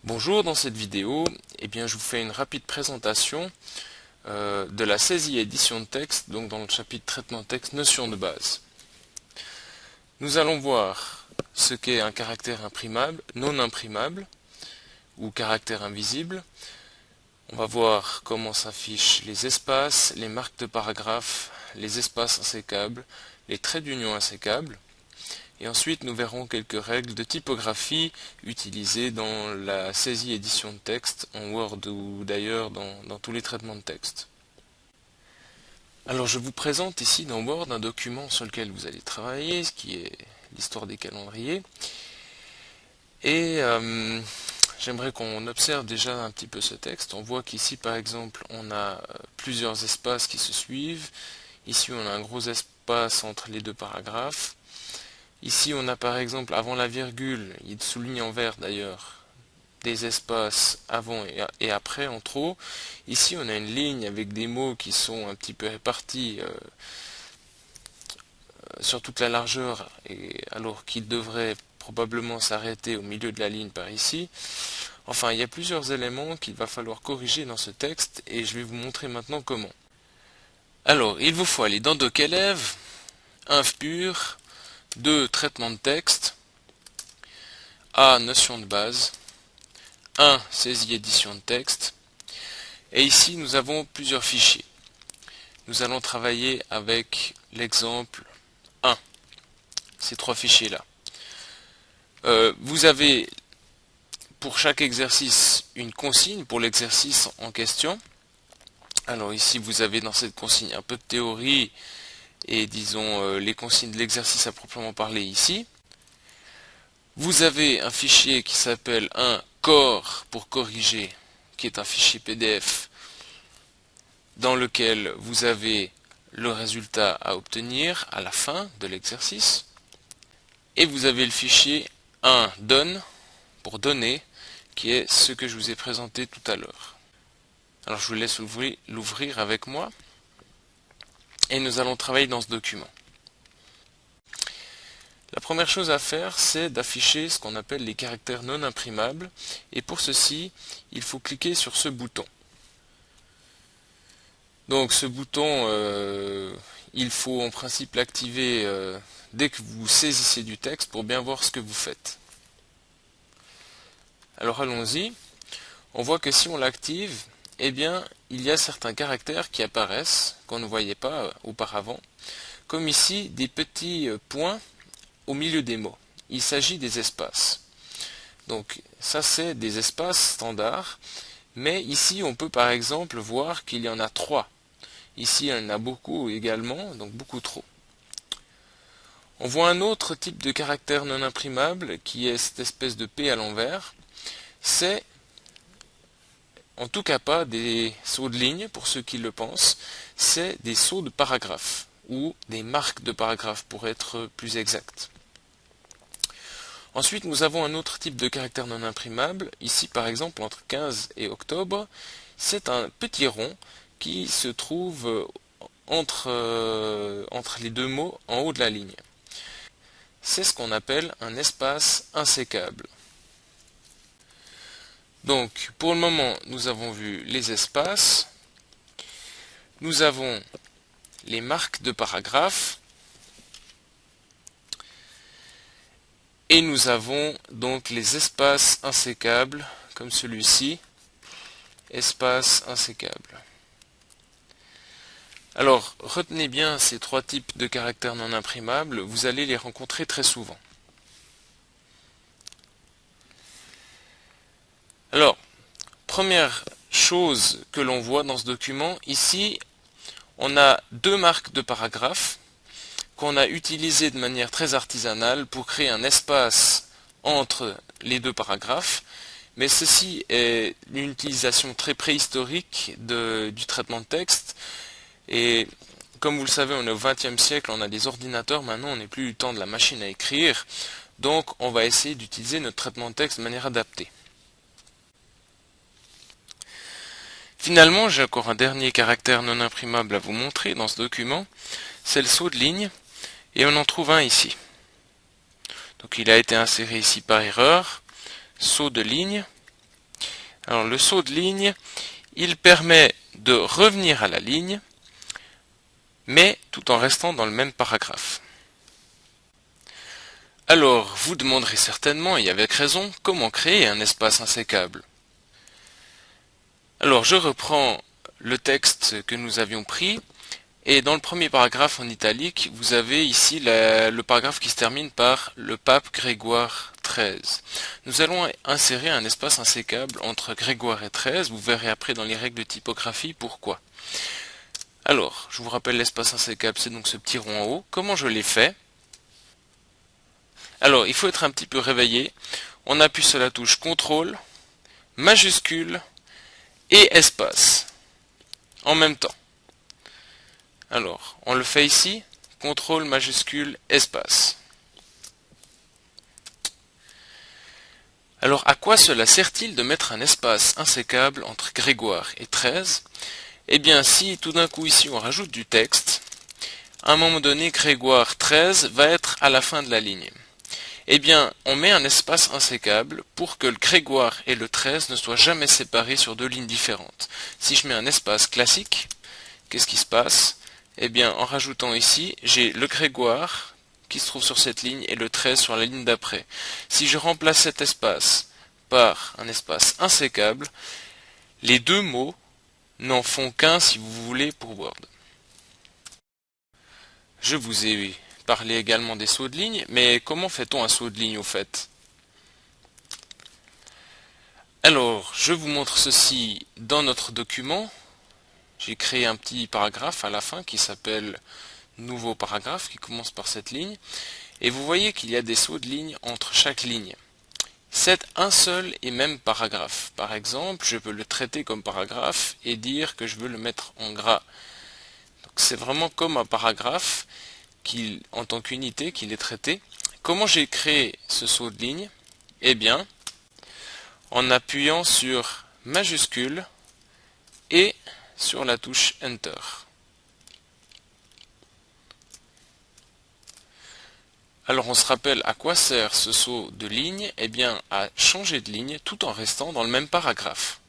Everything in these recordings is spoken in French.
Bonjour, dans cette vidéo, je vous fais une rapide présentation de la saisie et édition de texte, donc dans le chapitre traitement de texte, notion de base. Nous allons voir ce qu'est un caractère imprimable, non imprimable, ou caractère invisible. On va voir comment s'affichent les espaces, les marques de paragraphe, les espaces insécables, les traits d'union insécables. Et ensuite, nous verrons quelques règles de typographie utilisées dans la saisie édition de texte en Word ou d'ailleurs dans tous les traitements de texte. Alors, je vous présente ici dans Word un document sur lequel vous allez travailler, ce qui est l'histoire des calendriers. Et j'aimerais qu'on observe déjà un petit peu ce texte. On voit qu'ici, par exemple, on a plusieurs espaces qui se suivent. Ici, on a un gros espace entre les deux paragraphes. Ici, on a par exemple, avant la virgule, il souligne en vert d'ailleurs, des espaces avant et après en trop. Ici, on a une ligne avec des mots qui sont un petit peu répartis sur toute la largeur, alors qu'ils devraient probablement s'arrêter au milieu de la ligne par ici. Enfin, il y a plusieurs éléments qu'il va falloir corriger dans ce texte, et je vais vous montrer maintenant comment. Alors, il vous faut aller dans DocElève, Inf pur, 2. Traitement de texte, A. Notion de base, 1. Saisie édition de texte, et ici nous avons plusieurs fichiers. Nous allons travailler avec l'exemple 1, ces trois fichiers-là. Vous avez pour chaque exercice une consigne pour l'exercice en question. Alors ici vous avez dans cette consigne un peu de théorie et disons les consignes de l'exercice à proprement parler ici. Vous avez un fichier qui s'appelle un corps pour corriger, qui est un fichier PDF dans lequel vous avez le résultat à obtenir à la fin de l'exercice. Et vous avez le fichier 1 donne pour donner, qui est ce que je vous ai présenté tout à l'heure. Alors je vous laisse l'ouvrir avec moi et nous allons travailler dans ce document. La première chose à faire, c'est d'afficher ce qu'on appelle les caractères non imprimables, et pour ceci, il faut cliquer sur ce bouton. Donc ce bouton, il faut en principe l'activer dès que vous saisissez du texte pour bien voir ce que vous faites. Alors allons-y. On voit que si on l'active, eh bien, il y a certains caractères qui apparaissent, qu'on ne voyait pas auparavant, comme ici des petits points au milieu des mots. Il s'agit des espaces. Donc ça c'est des espaces standards, mais ici on peut par exemple voir qu'il y en a 3. Ici il y en a beaucoup également, donc beaucoup trop. On voit un autre type de caractère non imprimable qui est cette espèce de P à l'envers. C'est en tout cas pas des sauts de ligne pour ceux qui le pensent, c'est des sauts de paragraphe ou des marques de paragraphe pour être plus exact. Ensuite, nous avons un autre type de caractère non imprimable. Ici, par exemple, entre 15 et octobre, c'est un petit rond qui se trouve entre les deux mots en haut de la ligne. C'est ce qu'on appelle un espace insécable. Donc, pour le moment, nous avons vu les espaces. Nous avons les marques de paragraphe. Et nous avons donc les espaces insécables, comme celui-ci, espace insécable. Alors, retenez bien ces trois types de caractères non imprimables, vous allez les rencontrer très souvent. Alors, première chose que l'on voit dans ce document, ici, on a deux marques de paragraphe qu'on a utilisées de manière très artisanale pour créer un espace entre les deux paragraphes, mais ceci est une utilisation très préhistorique du traitement de texte, et comme vous le savez, on est au XXe siècle, on a des ordinateurs, maintenant on n'est plus du temps de la machine à écrire, donc on va essayer d'utiliser notre traitement de texte de manière adaptée. Finalement, j'ai encore un dernier caractère non imprimable à vous montrer dans ce document, c'est le saut de ligne, et on en trouve un ici. Donc il a été inséré ici par erreur, saut de ligne, Alors le saut de ligne, il permet de revenir à la ligne, mais tout en restant dans le même paragraphe. Alors, vous demanderez certainement, et avec raison, comment créer un espace insécable. Alors, je reprends le texte que nous avions pris, et dans le premier paragraphe en italique, vous avez ici le paragraphe qui se termine par le pape Grégoire XIII. Nous allons insérer un espace insécable entre Grégoire et XIII, vous verrez après dans les règles de typographie pourquoi. Alors, je vous rappelle l'espace insécable, c'est donc ce petit rond en haut. Comment je l'ai fait? Alors, il faut être un petit peu réveillé. On appuie sur la touche CTRL, majuscule et espace en même temps. Alors, on le fait ici, CTRL, majuscule, espace. Alors, à quoi cela sert-il de mettre un espace insécable entre Grégoire et XIII? Eh bien, si tout d'un coup ici on rajoute du texte, à un moment donné, Grégoire XIII va être à la fin de la ligne. Eh bien, on met un espace insécable pour que le Grégoire et le XIII ne soient jamais séparés sur deux lignes différentes. Si je mets un espace classique, qu'est-ce qui se passe? Eh bien, en rajoutant ici, j'ai le Grégoire qui se trouve sur cette ligne et le XIII sur la ligne d'après. Si je remplace cet espace par un espace insécable, les deux mots n'en font qu'un si vous voulez pour Word. Je vous ai parlé également des sauts de ligne, mais comment fait-on un saut de ligne au fait? Alors, je vous montre ceci dans notre document. J'ai créé un petit paragraphe à la fin qui s'appelle nouveau paragraphe, qui commence par cette ligne. Et vous voyez qu'il y a des sauts de ligne entre chaque ligne. C'est un seul et même paragraphe. Par exemple, je peux le traiter comme paragraphe et dire que je veux le mettre en gras. C'est vraiment comme un paragraphe en tant qu'unité qu'il est traité. Comment j'ai créé ce saut de ligne? Eh bien, en appuyant sur majuscule et sur la touche Enter. Alors on se rappelle à quoi sert ce saut de ligne? Eh bien à changer de ligne tout en restant dans le même paragraphe.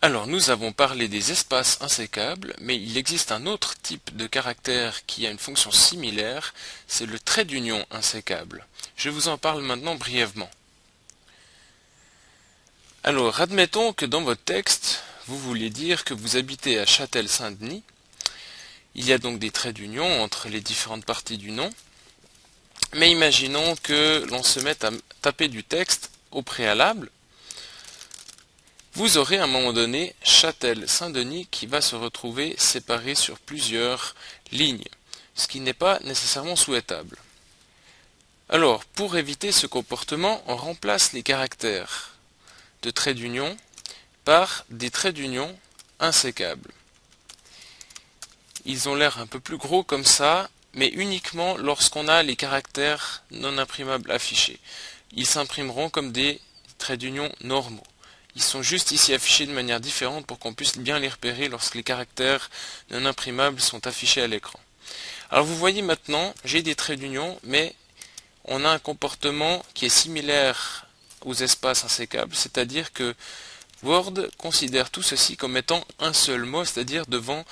Alors nous avons parlé des espaces insécables, mais il existe un autre type de caractère qui a une fonction similaire, c'est le trait d'union insécable. Je vous en parle maintenant brièvement. Alors admettons que dans votre texte, vous vouliez dire que vous habitez à Châtel-Saint-Denis. Il y a donc des traits d'union entre les différentes parties du nom. Mais imaginons que l'on se mette à taper du texte au préalable. Vous aurez à un moment donné Châtel-Saint-Denis qui va se retrouver séparé sur plusieurs lignes, ce qui n'est pas nécessairement souhaitable. Alors, pour éviter ce comportement, on remplace les caractères de traits d'union par des traits d'union insécables. Ils ont l'air un peu plus gros comme ça, mais uniquement lorsqu'on a les caractères non imprimables affichés. Ils s'imprimeront comme des traits d'union normaux. Ils sont juste ici affichés de manière différente pour qu'on puisse bien les repérer lorsque les caractères non imprimables sont affichés à l'écran. Alors vous voyez maintenant, j'ai des traits d'union, mais on a un comportement qui est similaire aux espaces insécables, c'est-à-dire que Word considère tout ceci comme étant un seul mot, c'est-à-dire devant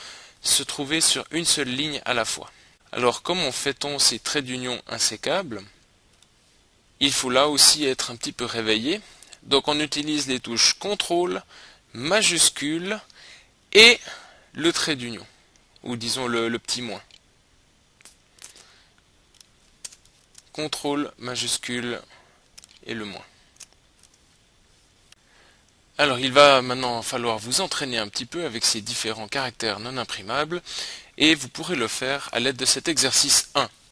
se trouver sur une seule ligne à la fois. Alors comment fait-on ces traits d'union insécables? Il faut là aussi être un petit peu réveillé. Donc on utilise les touches CTRL, majuscule et le trait d'union, ou disons le petit moins. CTRL, majuscule et le moins. Alors il va maintenant falloir vous entraîner un petit peu avec ces différents caractères non imprimables et vous pourrez le faire à l'aide de cet exercice 1.